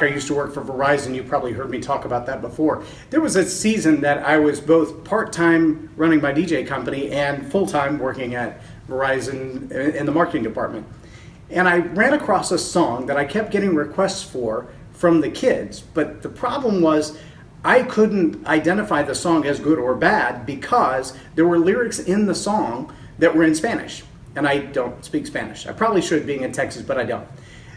back, I used to work for Verizon. You probably heard me talk about that before. There was a season that I was both part-time running my DJ company and full-time working at Verizon in the marketing department. And I ran across a song that I kept getting requests for from the kids. But the problem was I couldn't identify the song as good or bad because there were lyrics in the song that were in Spanish. And I don't speak Spanish. I probably should, being in Texas, but I don't.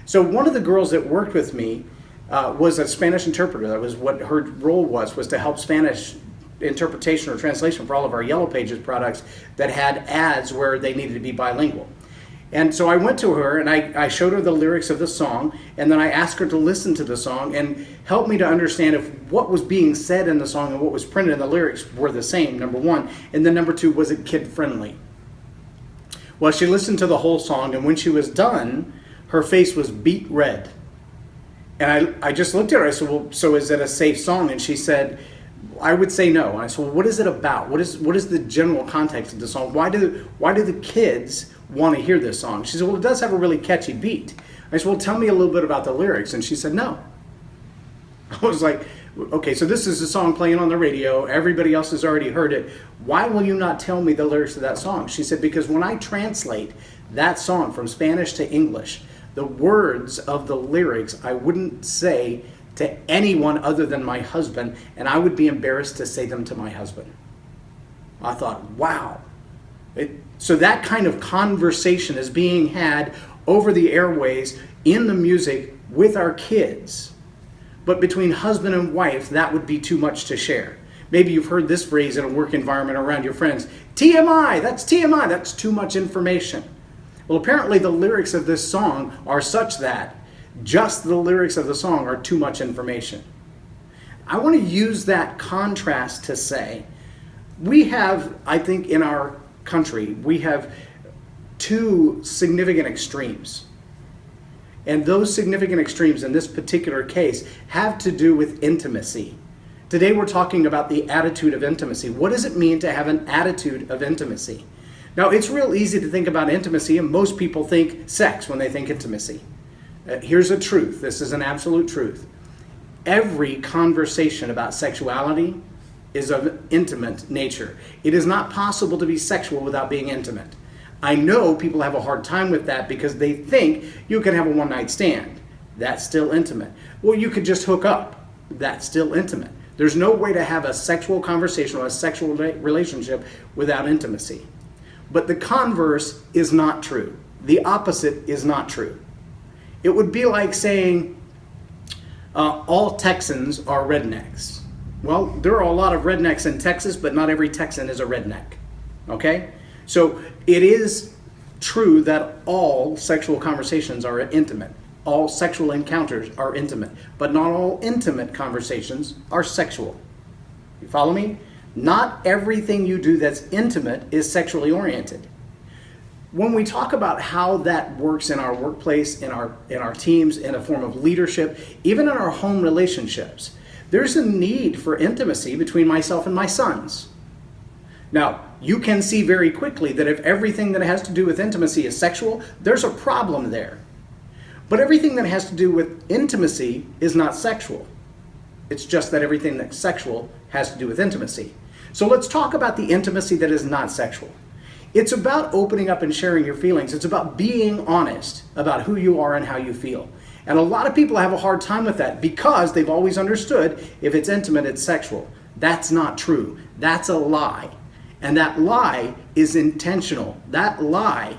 So one of the girls that worked with me was a Spanish interpreter. That was what her role was to help Spanish interpretation or translation for all of our Yellow Pages products that had ads where they needed to be bilingual. And so I went to her and I showed her the lyrics of the song, and then I asked her to listen to the song and help me to understand if what was being said in the song and what was printed in the lyrics were the same, number one. And then number two, was it kid friendly? Well, she listened to the whole song, and when she was done, her face was beet red. And I just looked at her. I said, well, so is it a safe song? And she said, I would say no. And I said, well, what is it about? What is the general context of the song? Why do the kids want to hear this song? She said, well, it does have a really catchy beat. I said, well, tell me a little bit about the lyrics. And she said, no. I was like, okay, so this is a song playing on the radio. Everybody else has already heard it. Why will you not tell me the lyrics of that song? She said, because when I translate that song from Spanish to English, the words of the lyrics I wouldn't say to anyone other than my husband, and I would be embarrassed to say them to my husband. I thought, wow. So that kind of conversation is being had over the airways in the music with our kids. But between husband and wife, that would be too much to share. Maybe you've heard this phrase in a work environment around your friends. TMI, that's too much information. Well, apparently the lyrics of this song are such that just the lyrics of the song are too much information. I want to use that contrast to say, we have, I think in our country, we have two significant extremes. And those significant extremes in this particular case have to do with intimacy. Today we're talking about the attitude of intimacy. What does it mean to have an attitude of intimacy? Now, it's real easy to think about intimacy, and most people think sex when they think intimacy. Here's a truth. This is an absolute truth. Every conversation about sexuality is of intimate nature. It is not possible to be sexual without being intimate. I know people have a hard time with that because they think you can have a one-night stand. That's still intimate. Well, you could just hook up. That's still intimate. There's no way to have a sexual conversation or a sexual relationship without intimacy. But the converse is not true. The opposite is not true. It would be like saying all Texans are rednecks. Well, there are a lot of rednecks in Texas, but not every Texan is a redneck. Okay? So it is true that all sexual conversations are intimate. All sexual encounters are intimate. But not all intimate conversations are sexual. You follow me? Not everything you do that's intimate is sexually oriented. When we talk about how that works in our workplace, in our teams, in a form of leadership, even in our home relationships, there's a need for intimacy between myself and my sons. Now, you can see very quickly that if everything that has to do with intimacy is sexual, there's a problem there. But everything that has to do with intimacy is not sexual. It's just that everything that's sexual has to do with intimacy. So let's talk about the intimacy that is not sexual. It's about opening up and sharing your feelings. It's about being honest about who you are and how you feel. And a lot of people have a hard time with that because they've always understood if it's intimate, it's sexual. That's not true. That's a lie. And that lie is intentional. That lie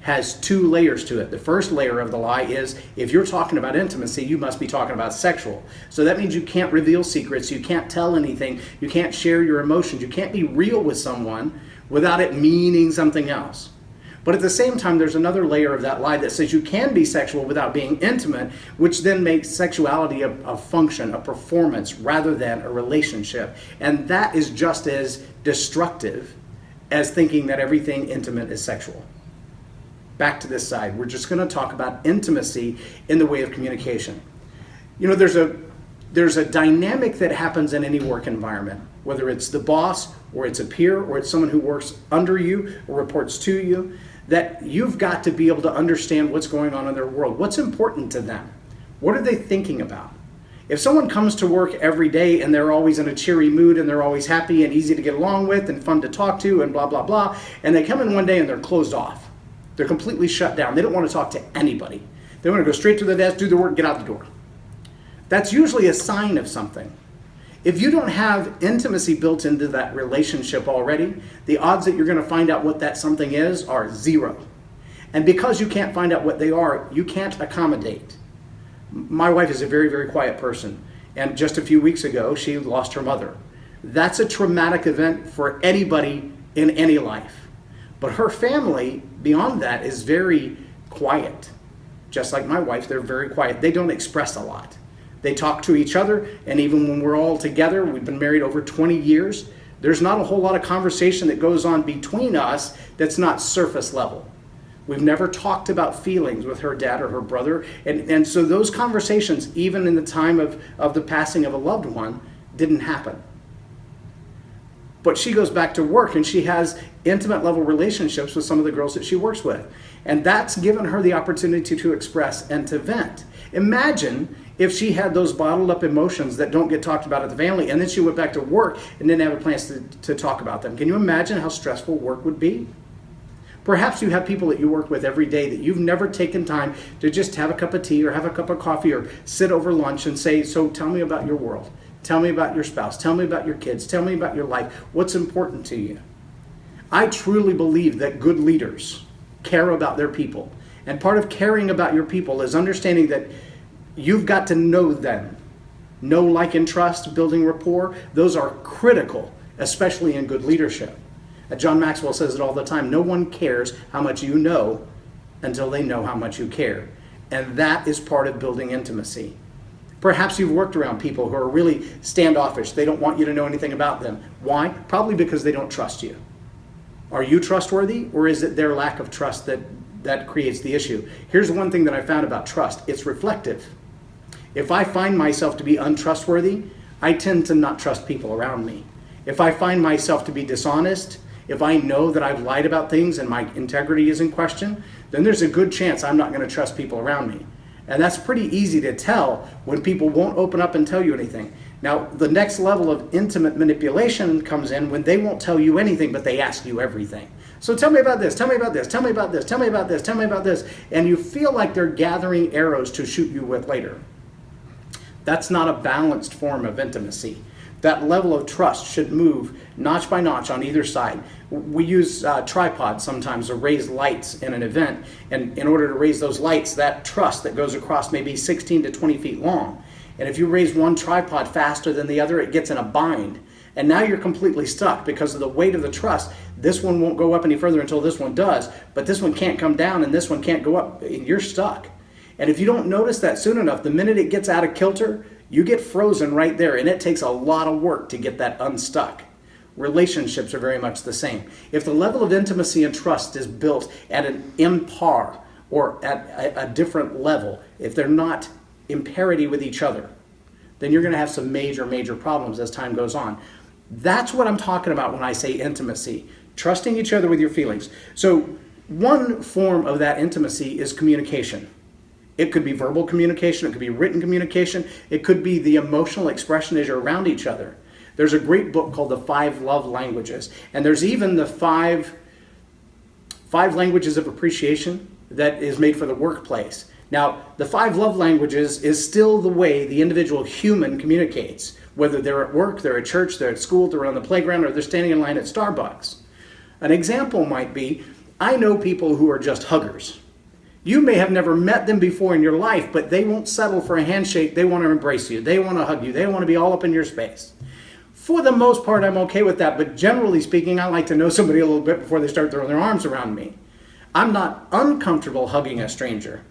has two layers to it. The first layer of the lie is if you're talking about intimacy, you must be talking about sexual. So that means you can't reveal secrets, you can't tell anything, you can't share your emotions, you can't be real with someone without it meaning something else. But at the same time, there's another layer of that lie that says you can be sexual without being intimate, which then makes sexuality a function, a performance, rather than a relationship. And that is just as destructive as thinking that everything intimate is sexual. Back to this side, we're just going to talk about intimacy in the way of communication. You know, there's a dynamic that happens in any work environment, whether it's the boss or it's a peer or it's someone who works under you or reports to you, that you've got to be able to understand what's going on in their world. What's important to them? What are they thinking about? If someone comes to work every day and they're always in a cheery mood and they're always happy and easy to get along with and fun to talk to and blah, blah, blah, and they come in one day and they're closed off. They're completely shut down. They don't want to talk to anybody. They want to go straight to the desk, do their work, get out the door. That's usually a sign of something. If you don't have intimacy built into that relationship already, the odds that you're going to find out what that something is are zero. And because you can't find out what they are, you can't accommodate. My wife is a very, very quiet person. And just a few weeks ago, she lost her mother. That's a traumatic event for anybody in any life. But her family, beyond that, is very quiet. Just like my wife, they're very quiet. They don't express a lot. They talk to each other, and even when we're all together, we've been married over 20 years, there's not a whole lot of conversation that goes on between us that's not surface level. We've never talked about feelings with her dad or her brother, and so those conversations, even in the time of the passing of a loved one, didn't happen. But she goes back to work and she has intimate level relationships with some of the girls that she works with. And that's given her the opportunity to express and to vent. Imagine if she had those bottled up emotions that don't get talked about at the family, and then she went back to work and didn't have a plans to talk about them. Can you imagine how stressful work would be? Perhaps you have people that you work with every day that you've never taken time to just have a cup of tea or have a cup of coffee or sit over lunch and say, so tell me about your world. Tell me about your spouse. Tell me about your kids. Tell me about your life. What's important to you? I truly believe that good leaders care about their people. And part of caring about your people is understanding that you've got to know them. Know, like, and trust, building rapport. Those are critical, especially in good leadership. John Maxwell says it all the time. No one cares how much you know until they know how much you care. And that is part of building intimacy. Perhaps you've worked around people who are really standoffish. They don't want you to know anything about them. Why? Probably because they don't trust you. Are you trustworthy, or is it their lack of trust that creates the issue? Here's one thing that I found about trust. It's reflective. If I find myself to be untrustworthy, I tend to not trust people around me. If I find myself to be dishonest, if I know that I've lied about things and my integrity is in question, then there's a good chance I'm not going to trust people around me. And that's pretty easy to tell when people won't open up and tell you anything. Now, the next level of intimate manipulation comes in when they won't tell you anything, but they ask you everything. So tell me about this, tell me about this, tell me about this, tell me about this, tell me about this. And you feel like they're gathering arrows to shoot you with later. That's not a balanced form of intimacy. That level of trust should move notch by notch on either side. We use tripods sometimes to raise lights in an event. And in order to raise those lights, that truss that goes across may be 16 to 20 feet long. And if you raise one tripod faster than the other, it gets in a bind. And now you're completely stuck because of the weight of the truss. This one won't go up any further until this one does. But this one can't come down and this one can't go up. You're stuck. And if you don't notice that soon enough, the minute it gets out of kilter, you get frozen right there, and it takes a lot of work to get that unstuck. Relationships are very much the same. If the level of intimacy and trust is built at an impar or at a different level, if they're not in parity with each other, then you're going to have some major, major problems as time goes on. That's what I'm talking about when I say intimacy, trusting each other with your feelings. So one form of that intimacy is communication. It could be verbal communication, it could be written communication, it could be the emotional expression as you're around each other. There's a great book called The 5 Love Languages, and there's even the five languages of appreciation that is made for the workplace. Now, the 5 love languages is still the way the individual human communicates, whether they're at work, they're at church, they're at school, they're on the playground, or they're standing in line at Starbucks. An example might be, I know people who are just huggers. You may have never met them before in your life, but they won't settle for a handshake. They want to embrace you. They want to hug you. They want to be all up in your space. For the most part, I'm okay with that, but generally speaking, I like to know somebody a little bit before they start throwing their arms around me. I'm not uncomfortable hugging a stranger,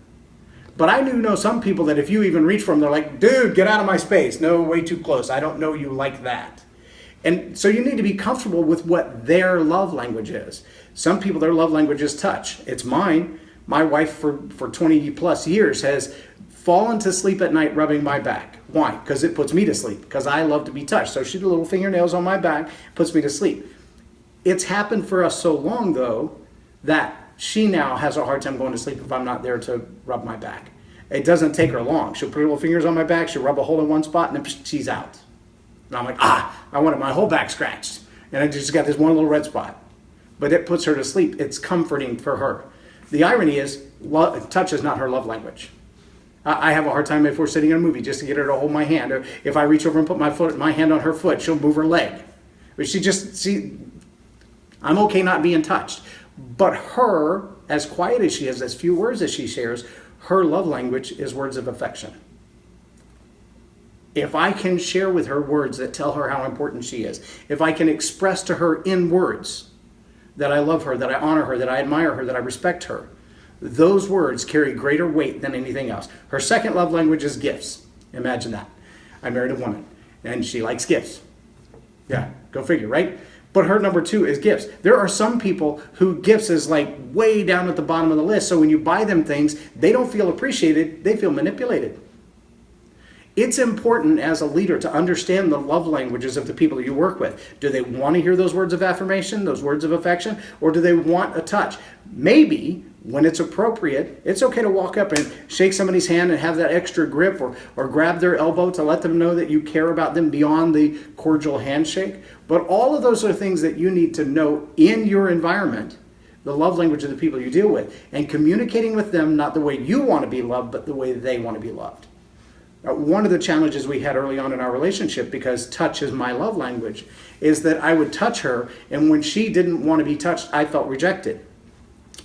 but I do know some people that if you even reach for them, they're like, dude, get out of my space. No, way too close. I don't know you like that. And so you need to be comfortable with what their love language is. Some people, their love language is touch. It's mine. My wife for 20 plus years has fallen to sleep at night rubbing my back. Why? Because it puts me to sleep. Because I love to be touched. So she did little fingernails on my back, puts me to sleep. It's happened for us so long, though, that she now has a hard time going to sleep if I'm not there to rub my back. It doesn't take her long. She'll put her little fingers on my back, she'll rub a hole in one spot, and then she's out. And I'm like, I wanted my whole back scratched. And I just got this one little red spot. But it puts her to sleep. It's comforting for her. The irony is, touch is not her love language. I have a hard time if we're sitting in a movie just to get her to hold my hand. Or if I reach over and put my hand on her foot, she'll move her leg. But I'm okay not being touched. But her, as quiet as she is, as few words as she shares, her love language is words of affection. If I can share with her words that tell her how important she is, if I can express to her in words that I love her, that I honor her, that I admire her, that I respect her, those words carry greater weight than anything else. Her second love language is gifts. Imagine that. I married a woman, and she likes gifts. Yeah, go figure, right? But her number 2 is gifts. There are some people who gifts is like way down at the bottom of the list. So when you buy them things, they don't feel appreciated, they feel manipulated. It's important as a leader to understand the love languages of the people that you work with. Do they want to hear those words of affirmation, those words of affection, or do they want a touch? Maybe when it's appropriate, it's okay to walk up and shake somebody's hand and have that extra grip, or grab their elbow to let them know that you care about them beyond the cordial handshake. But all of those are things that you need to know in your environment, the love language of the people you deal with, and communicating with them not the way you want to be loved, but the way they want to be loved. One of the challenges we had early on in our relationship, because touch is my love language, is that I would touch her, and when she didn't want to be touched, I felt rejected.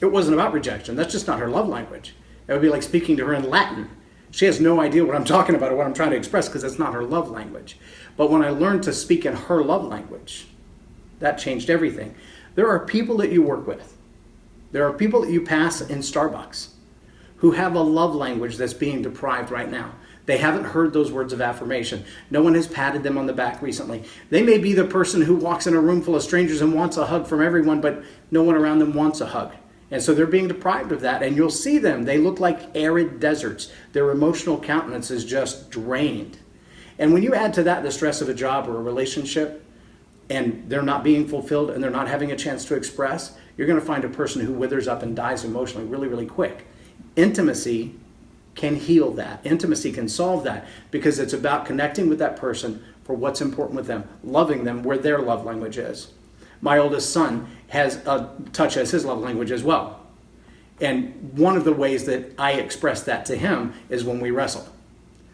It wasn't about rejection. That's just not her love language. It would be like speaking to her in Latin. She has no idea what I'm talking about or what I'm trying to express because it's not her love language. But when I learned to speak in her love language, that changed everything. There are people that you work with. There are people that you pass in Starbucks who have a love language that's being deprived right now. They haven't heard those words of affirmation. No one has patted them on the back recently. They may be the person who walks in a room full of strangers and wants a hug from everyone, but no one around them wants a hug. And so they're being deprived of that. And you'll see them. They look like arid deserts. Their emotional countenance is just drained. And when you add to that the stress of a job or a relationship, and they're not being fulfilled and they're not having a chance to express, you're going to find a person who withers up and dies emotionally really, really quick. Intimacy can heal that. Intimacy can solve that, because it's about connecting with that person for what's important with them, loving them where their love language is. My oldest son has touch as his love language as well. And one of the ways that I express that to him is when we wrestle.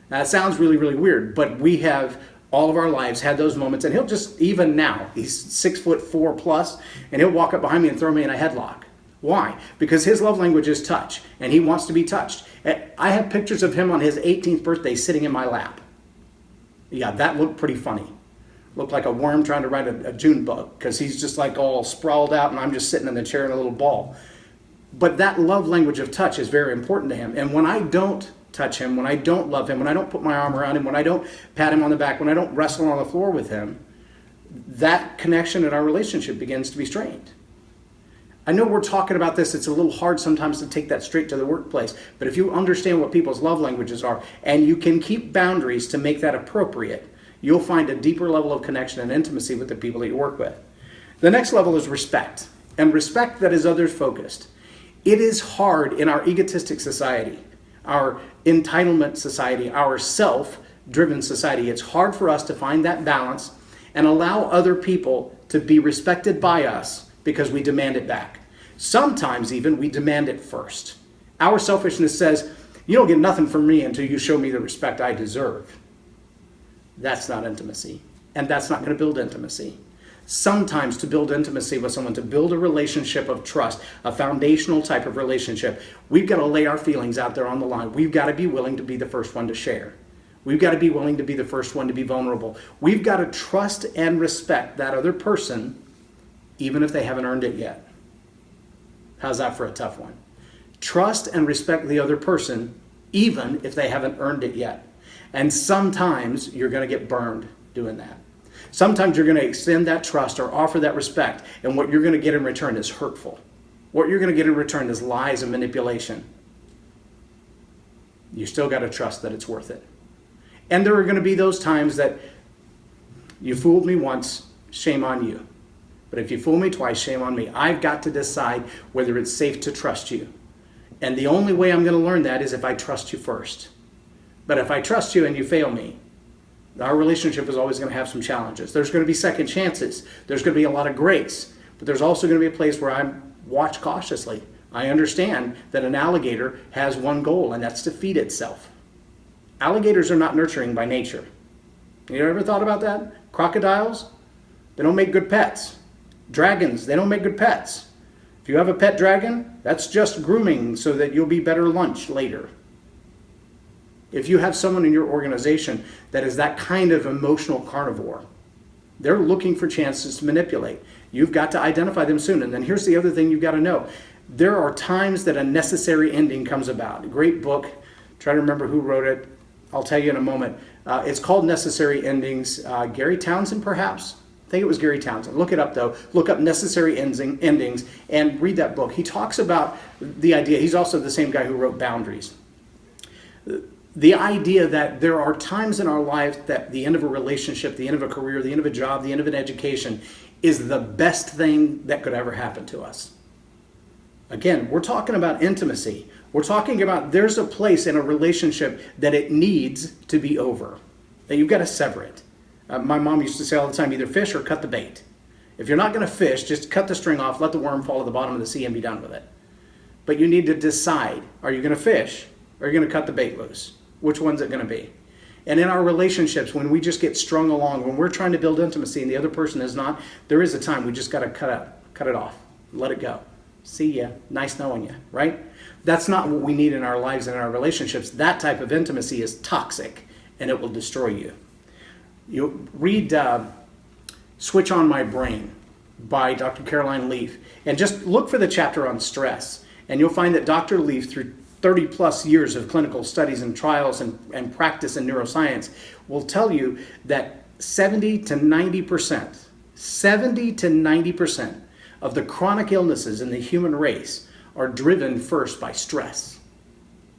Now, that sounds really, really weird, but we have all of our lives had those moments, and he'll just, even now, he's 6'4" plus, and he'll walk up behind me and throw me in a headlock. Why? Because his love language is touch, and he wants to be touched. I have pictures of him on his 18th birthday sitting in my lap. Yeah, that looked pretty funny. Looked like a worm trying to write a June bug, because he's just like all sprawled out, and I'm just sitting in the chair in a little ball. But that love language of touch is very important to him. And when I don't touch him, when I don't love him, when I don't put my arm around him, when I don't pat him on the back, when I don't wrestle on the floor with him, that connection in our relationship begins to be strained. I know we're talking about this, it's a little hard sometimes to take that straight to the workplace, but if you understand what people's love languages are, and you can keep boundaries to make that appropriate, you'll find a deeper level of connection and intimacy with the people that you work with. The next level is respect, and respect that is others focused. It is hard in our egotistic society, our entitlement society, our self-driven society. It's hard for us to find that balance and allow other people to be respected by us because we demand it back. Sometimes even we demand it first. Our selfishness says, you don't get nothing from me until you show me the respect I deserve. That's not intimacy, and that's not going to build intimacy. Sometimes to build intimacy with someone, to build a relationship of trust, a foundational type of relationship, we've got to lay our feelings out there on the line. We've got to be willing to be the first one to share. We've got to be willing to be the first one to be vulnerable. We've got to trust and respect that other person, even if they haven't earned it yet. How's that for a tough one? Trust and respect the other person, even if they haven't earned it yet. And sometimes you're going to get burned doing that. Sometimes you're going to extend that trust or offer that respect, and what you're going to get in return is hurtful. What you're going to get in return is lies and manipulation. You still got to trust that it's worth it. And there are going to be those times that you fooled me once, shame on you. But if you fool me twice, shame on me. I've got to decide whether it's safe to trust you. And the only way I'm going to learn that is if I trust you first. But if I trust you and you fail me, our relationship is always going to have some challenges. There's going to be second chances. There's going to be a lot of grace. But there's also going to be a place where I watch cautiously. I understand that an alligator has one goal, and that's to feed itself. Alligators are not nurturing by nature. You ever thought about that? Crocodiles, they don't make good pets. Dragons, they don't make good pets. If you have a pet dragon, that's just grooming so that you'll be better lunch later. If you have someone in your organization that is that kind of emotional carnivore, they're looking for chances to manipulate. You've got to identify them soon. And then here's the other thing you've got to know. There are times that a necessary ending comes about. A great book. Try to remember who wrote it. I'll tell you in a moment. It's called Necessary Endings. Gary Townsend, perhaps? I think it was Gary Townsend. Look it up, though. Look up Necessary Endings and read that book. He talks about the idea. He's also the same guy who wrote Boundaries. The idea that there are times in our life that the end of a relationship, the end of a career, the end of a job, the end of an education is the best thing that could ever happen to us. Again, we're talking about intimacy. We're talking about there's a place in a relationship that it needs to be over, that you've got to sever it. My mom used to say all the time, either fish or cut the bait. If you're not going to fish, just cut the string off, let the worm fall to the bottom of the sea and be done with it. But you need to decide, are you going to fish or are you going to cut the bait loose? Which one's it going to be? And in our relationships, when we just get strung along, when we're trying to build intimacy and the other person is not, there is a time we just got to cut it off, let it go. See ya, nice knowing you, right? That's not what we need in our lives and in our relationships. That type of intimacy is toxic and it will destroy you. You read Switch on My Brain by Dr. Caroline Leaf and just look for the chapter on stress. And you'll find that Dr. Leaf, through 30 plus years of clinical studies and trials and practice in neuroscience, will tell you that 70 to 90% of the chronic illnesses in the human race are driven first by stress.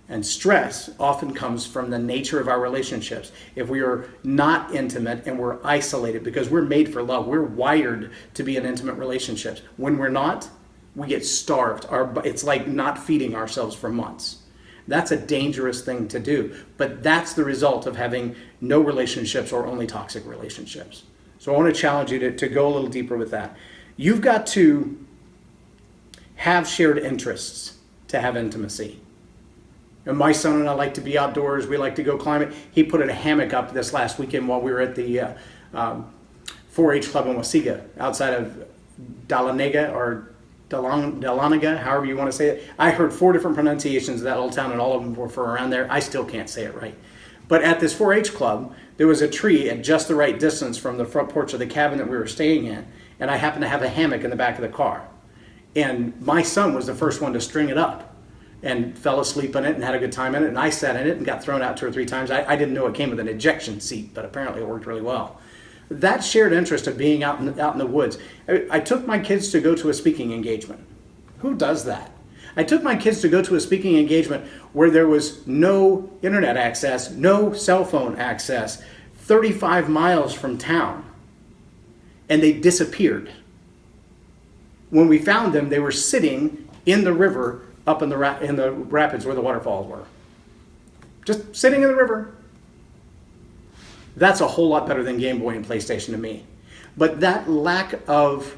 And stress often comes from the nature of our relationships. If we are not intimate and we're isolated, because we're made for love, we're wired to be in intimate relationships. When we're not, we get starved. It's like not feeding ourselves for months. That's a dangerous thing to do. But that's the result of having no relationships or only toxic relationships. So I want to challenge you to go a little deeper with that. You've got to have shared interests to have intimacy. And my son and I like to be outdoors. We like to go climbing. He put a hammock up this last weekend while we were at the 4-H club in Waseega, outside of Dahlonega or Dahlonega, however you want to say it. I heard 4 different pronunciations of that little town, and all of them were for around there. I still can't say it right. But at this 4-H club, there was a tree at just the right distance from the front porch of the cabin that we were staying in, and I happened to have a hammock in the back of the car. And my son was the first one to string it up and fell asleep in it and had a good time in it, and I sat in it and got thrown out 2 or 3 times. I didn't know it came with an ejection seat, but apparently it worked really well. That shared interest of being out in the woods. I took my kids to go to a speaking engagement. Who does that? I took my kids to go to a speaking engagement where there was no internet access, no cell phone access, 35 miles from town, and they disappeared. When we found them, they were sitting in the river up in the rapids where the waterfalls were. Just sitting in the river. That's a whole lot better than Game Boy and PlayStation to me. But that lack of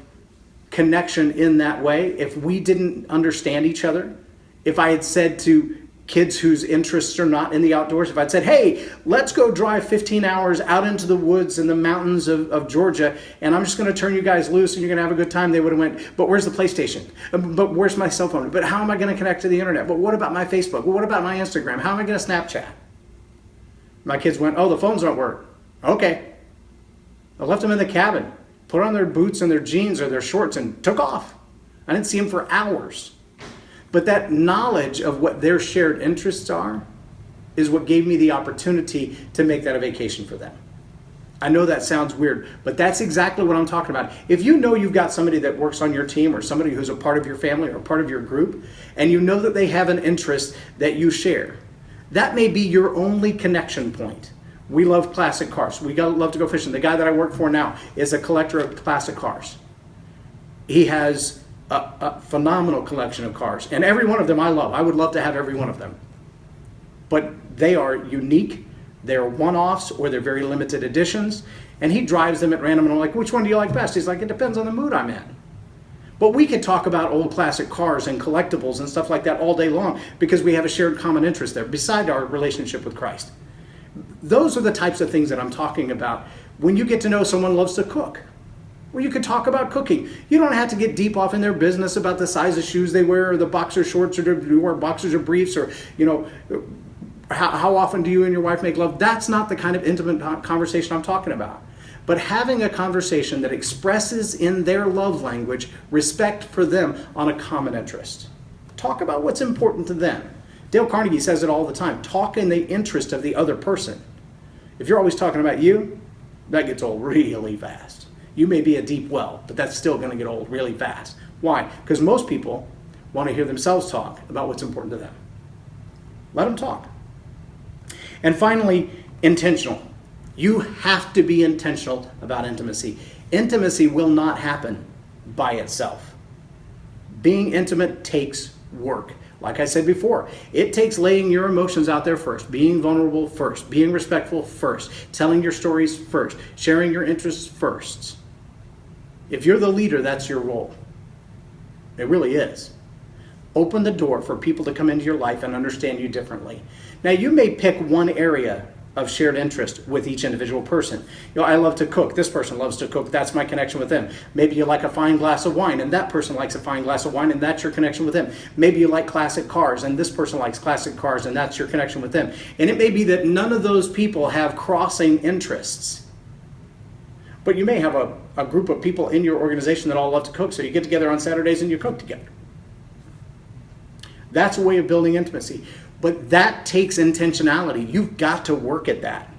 connection in that way, if we didn't understand each other, if I had said to kids whose interests are not in the outdoors, if I'd said, hey, let's go drive 15 hours out into the woods and the mountains of Georgia, and I'm just going to turn you guys loose and you're going to have a good time, they would have went, but where's the PlayStation? But where's my cell phone? But how am I going to connect to the internet? But what about my Facebook? Well, what about my Instagram? How am I going to Snapchat? My kids went, oh, the phones don't work. Okay. I left them in the cabin, put on their boots and their jeans or their shorts and took off. I didn't see them for hours. But that knowledge of what their shared interests are is what gave me the opportunity to make that a vacation for them. I know that sounds weird, but that's exactly what I'm talking about. If you know you've got somebody that works on your team or somebody who's a part of your family or part of your group, and you know that they have an interest that you share, that may be your only connection point. We love classic cars. We love to go fishing. The guy that I work for now is a collector of classic cars. He has a phenomenal collection of cars. And every one of them I love. I would love to have every one of them. But they are unique. They're one-offs or they're very limited editions. And he drives them at random, and I'm like, which one do you like best? He's like, it depends on the mood I'm in. But we could talk about old classic cars and collectibles and stuff like that all day long because we have a shared common interest there beside our relationship with Christ. Those are the types of things that I'm talking about when you get to know someone loves to cook. Well, you could talk about cooking. You don't have to get deep off in their business about the size of shoes they wear or the boxer shorts or do you wear boxers or briefs or, how often do you and your wife make love? That's not the kind of intimate conversation I'm talking about. But having a conversation that expresses in their love language respect for them on a common interest. Talk about what's important to them. Dale Carnegie says it all the time. Talk in the interest of the other person. If you're always talking about you, that gets old really fast. You may be a deep well, but that's still going to get old really fast. Why? Because most people want to hear themselves talk about what's important to them. Let them talk. And finally, intentional. You have to be intentional about intimacy. Intimacy will not happen by itself. Being intimate takes work. Like I said before, it takes laying your emotions out there first, being vulnerable first, being respectful first, telling your stories first, sharing your interests first. If you're the leader, that's your role. It really is. Open the door for people to come into your life and understand you differently. Now, you may pick one area of shared interest with each individual person. I love to cook. This person loves to cook. That's my connection with them. Maybe you like a fine glass of wine, and that person likes a fine glass of wine, and that's your connection with them. Maybe you like classic cars, and this person likes classic cars, and that's your connection with them. And it may be that none of those people have crossing interests. But you may have a group of people in your organization that all love to cook, so you get together on Saturdays and you cook together. That's a way of building intimacy. But that takes intentionality. You've got to work at that.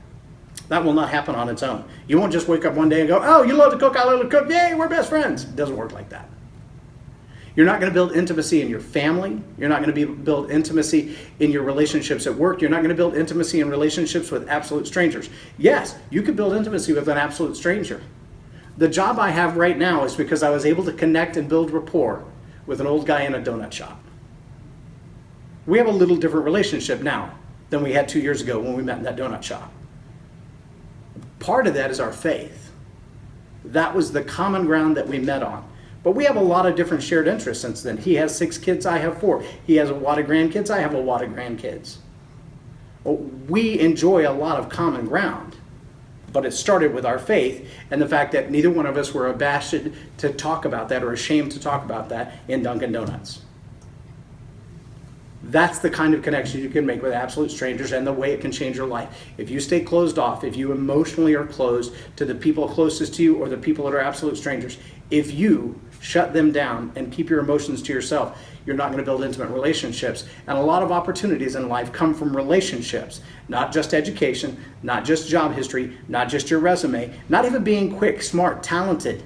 That will not happen on its own. You won't just wake up one day and go, oh, you love to cook, I love to cook, yay, we're best friends. It doesn't work like that. You're not going to build intimacy in your family. You're not going to build intimacy in your relationships at work. You're not going to build intimacy in relationships with absolute strangers. Yes, you could build intimacy with an absolute stranger. The job I have right now is because I was able to connect and build rapport with an old guy in a donut shop. We have a little different relationship now than we had 2 years ago when we met in that donut shop. Part of that is our faith. That was the common ground that we met on. But we have a lot of different shared interests since then. He has 6 kids, I have 4. He has a wad of grandkids, I have a wad of grandkids. We enjoy a lot of common ground. But it started with our faith and the fact that neither one of us were abashed to talk about that or ashamed to talk about that in Dunkin' Donuts. That's the kind of connection you can make with absolute strangers and the way it can change your life. If you stay closed off, if you emotionally are closed to the people closest to you or the people that are absolute strangers, if you shut them down and keep your emotions to yourself, you're not going to build intimate relationships. And a lot of opportunities in life come from relationships, not just education, not just job history, not just your resume, not even being quick, smart, talented,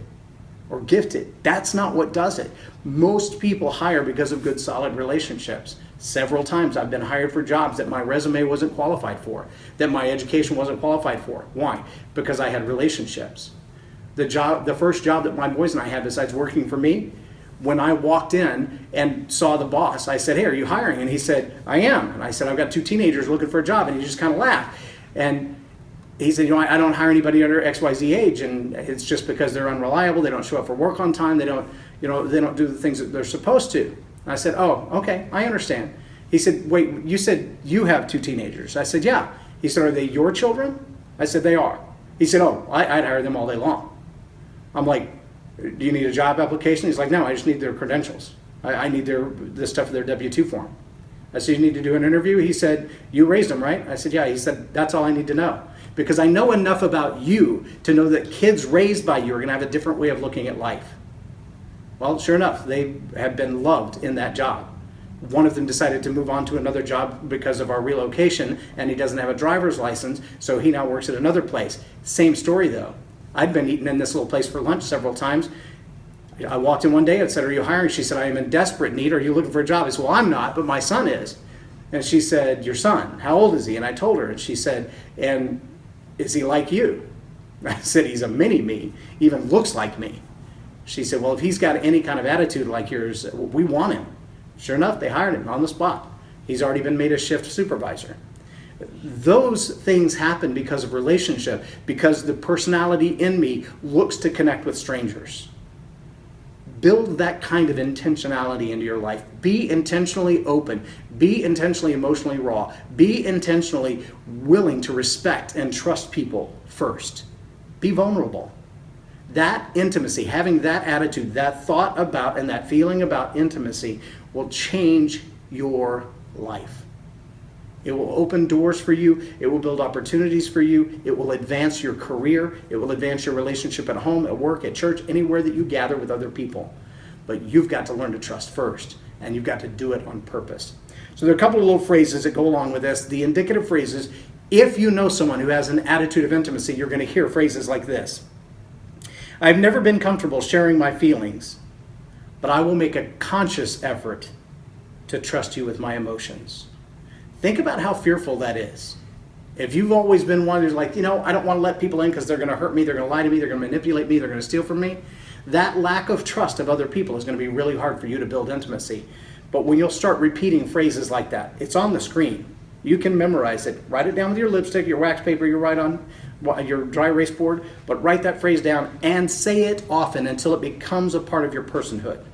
or gifted. That's not what does it. Most people hire because of good, solid relationships. Several times I've been hired for jobs that my resume wasn't qualified for, that my education wasn't qualified for. Why? Because I had relationships. The first job that my boys and I had besides working for me, when I walked in and saw the boss, I said, hey, are you hiring? And he said, I am. And I said, I've got 2 teenagers looking for a job. And he just kind of laughed. And he said, I don't hire anybody under XYZ age, and it's just because they're unreliable, they don't show up for work on time, they don't do the things that they're supposed to. And I said, oh, okay, I understand. He said, wait, you said you have 2 teenagers. I said, yeah. He said, are they your children? I said, they are. He said, oh, I'd hire them all day long. I'm like, do you need a job application? He's like, no, I just need their credentials. I need the stuff for their W-2 form. I said, you need to do an interview? He said, you raised them, right? I said, yeah. He said, that's all I need to know. Because I know enough about you to know that kids raised by you are going to have a different way of looking at life. Well, sure enough, they have been loved in that job. One of them decided to move on to another job because of our relocation, and he doesn't have a driver's license, so he now works at another place. Same story, though. I'd been eating in this little place for lunch several times. I walked in one day and said, are you hiring? She said, I am in desperate need. Are you looking for a job? I said, well, I'm not, but my son is. And she said, your son, how old is he? And I told her, and she said, and is he like you? I said, he's a mini-me, even looks like me. She said, well, if he's got any kind of attitude like yours, we want him. Sure enough, they hired him on the spot. He's already been made a shift supervisor. Those things happen because of relationship, because the personality in me looks to connect with strangers. Build that kind of intentionality into your life. Be intentionally open. Be intentionally emotionally raw. Be intentionally willing to respect and trust people first. Be vulnerable. That intimacy, having that attitude, that thought about and that feeling about intimacy will change your life. It will open doors for you. It will build opportunities for you. It will advance your career. It will advance your relationship at home, at work, at church, anywhere that you gather with other people. But you've got to learn to trust first, and you've got to do it on purpose. So there are a couple of little phrases that go along with this. The indicative phrases, if you know someone who has an attitude of intimacy, you're going to hear phrases like this. I've never been comfortable sharing my feelings, but I will make a conscious effort to trust you with my emotions. Think about how fearful that is. If you've always been one who's like, I don't want to let people in because they're going to hurt me, they're going to lie to me, they're going to manipulate me, they're going to steal from me, that lack of trust of other people is going to be really hard for you to build intimacy. But when you'll start repeating phrases like that, it's on the screen. You can memorize it. Write it down with your lipstick, your wax paper you write on your dry erase board, but write that phrase down and say it often until it becomes a part of your personhood.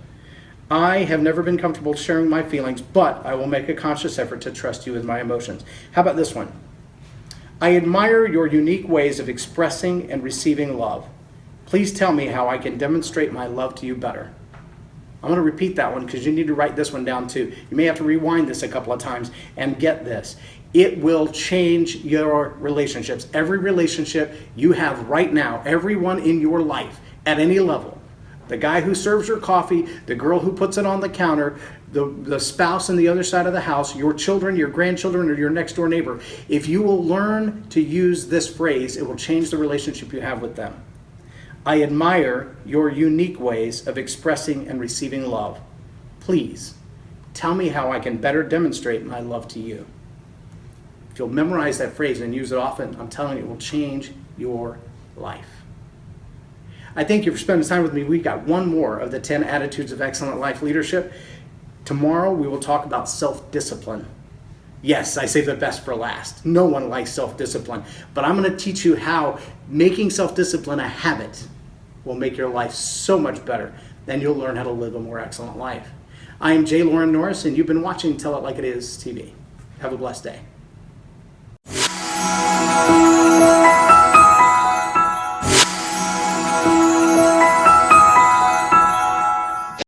I have never been comfortable sharing my feelings, but I will make a conscious effort to trust you with my emotions. How about this one? I admire your unique ways of expressing and receiving love. Please tell me how I can demonstrate my love to you better. I'm going to repeat that one because you need to write this one down too. You may have to rewind this a couple of times and get this. It will change your relationships. Every relationship you have right now, everyone in your life at any level, the guy who serves your coffee, the girl who puts it on the counter, the spouse on the other side of the house, your children, your grandchildren, or your next door neighbor, if you will learn to use this phrase, it will change the relationship you have with them. I admire your unique ways of expressing and receiving love. Please, tell me how I can better demonstrate my love to you. If you'll memorize that phrase and use it often, I'm telling you, it will change your life. I thank you for spending time with me. We've got one more of the 10 attitudes of excellent life leadership. Tomorrow we will talk about self-discipline. Yes, I save the best for last. No one likes self-discipline. But I'm going to teach you how making self-discipline a habit will make your life so much better. Then you'll learn how to live a more excellent life. I am J Loren Norris, and you've been watching Tell It Like It Is TV. Have a blessed day.